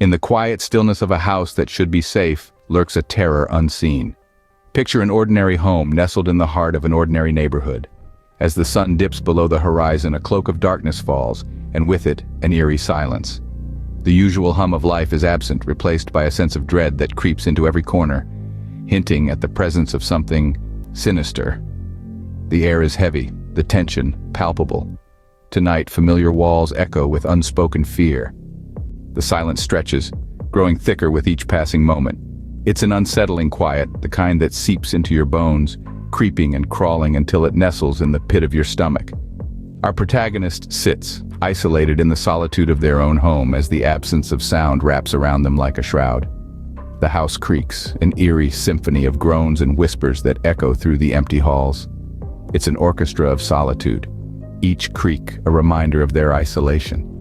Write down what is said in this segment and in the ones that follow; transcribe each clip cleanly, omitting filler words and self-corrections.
In the quiet stillness of a house that should be safe lurks a terror unseen. Picture an ordinary home nestled in the heart of an ordinary neighborhood. As the sun dips below the horizon, a cloak of darkness falls, and with it, an eerie silence. The usual hum of life is absent, replaced by a sense of dread that creeps into every corner, hinting at the presence of something sinister. The air is heavy, the tension palpable. Tonight, familiar walls echo with unspoken fear. The silence stretches, growing thicker with each passing moment. It's an unsettling quiet, the kind that seeps into your bones, creeping and crawling until it nestles in the pit of your stomach. Our protagonist sits, isolated in the solitude of their own home as the absence of sound wraps around them like a shroud. The house creaks, an eerie symphony of groans and whispers that echo through the empty halls. It's an orchestra of solitude, each creak a reminder of their isolation.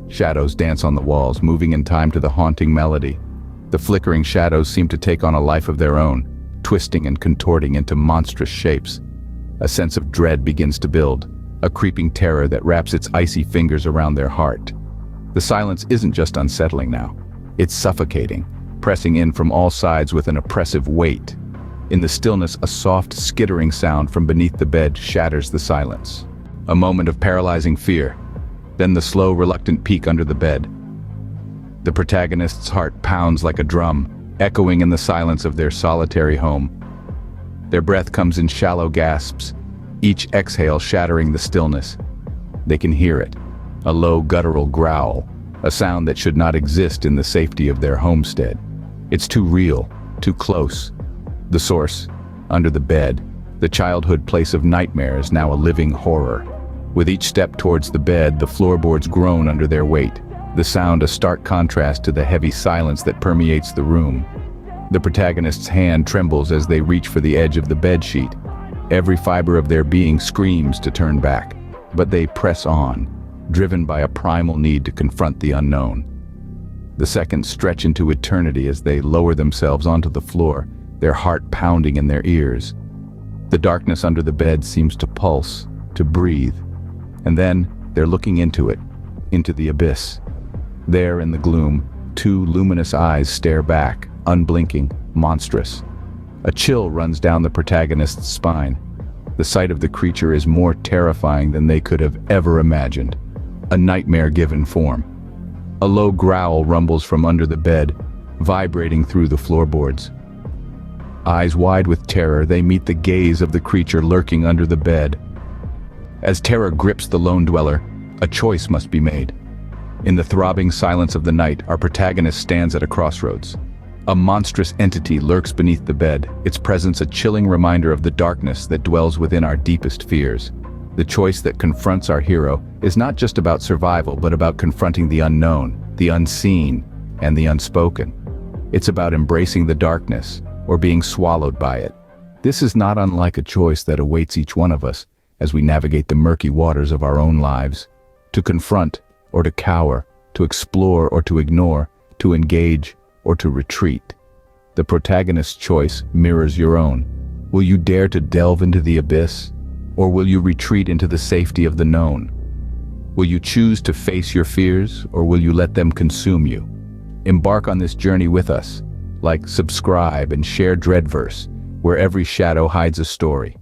Shadows dance on the walls, moving in time to the haunting melody. The flickering shadows seem to take on a life of their own, twisting and contorting into monstrous shapes. A sense of dread begins to build, a creeping terror that wraps its icy fingers around their heart. The silence isn't just unsettling now, it's suffocating, pressing in from all sides with an oppressive weight. In the stillness, a soft, skittering sound from beneath the bed shatters the silence. A moment of paralyzing fear, then the slow, reluctant peek under the bed. The protagonist's heart pounds like a drum, echoing in the silence of their solitary home. Their breath comes in shallow gasps, each exhale shattering the stillness. They can hear it, a low guttural growl, a sound that should not exist in the safety of their homestead. It's too real, too close. The source, under the bed, the childhood place of nightmares, now a living horror. With each step towards the bed, the floorboards groan under their weight, the sound a stark contrast to the heavy silence that permeates the room. The protagonist's hand trembles as they reach for the edge of the bedsheet. Every fiber of their being screams to turn back, but they press on, driven by a primal need to confront the unknown. The seconds stretch into eternity as they lower themselves onto the floor, their heart pounding in their ears. The darkness under the bed seems to pulse, to breathe, and then they're looking into it, into the abyss. There in the gloom, two luminous eyes stare back, unblinking, monstrous. A chill runs down the protagonist's spine. The sight of the creature is more terrifying than they could have ever imagined. A nightmare given form. A low growl rumbles from under the bed, vibrating through the floorboards. Eyes wide with terror, they meet the gaze of the creature lurking under the bed. As terror grips the lone dweller, a choice must be made. In the throbbing silence of the night, our protagonist stands at a crossroads. A monstrous entity lurks beneath the bed, its presence a chilling reminder of the darkness that dwells within our deepest fears. The choice that confronts our hero is not just about survival, but about confronting the unknown, the unseen, and the unspoken. It's about embracing the darkness, or being swallowed by it. This is not unlike a choice that awaits each one of us as we navigate the murky waters of our own lives. To confront or to cower, to explore or to ignore, to engage or to retreat. The protagonist's choice mirrors your own. Will you dare to delve into the abyss, or will you retreat into the safety of the known? Will you choose to face your fears, or will you let them consume you? Embark on this journey with us. Like, subscribe, and share DreadVerse, where every shadow hides a story.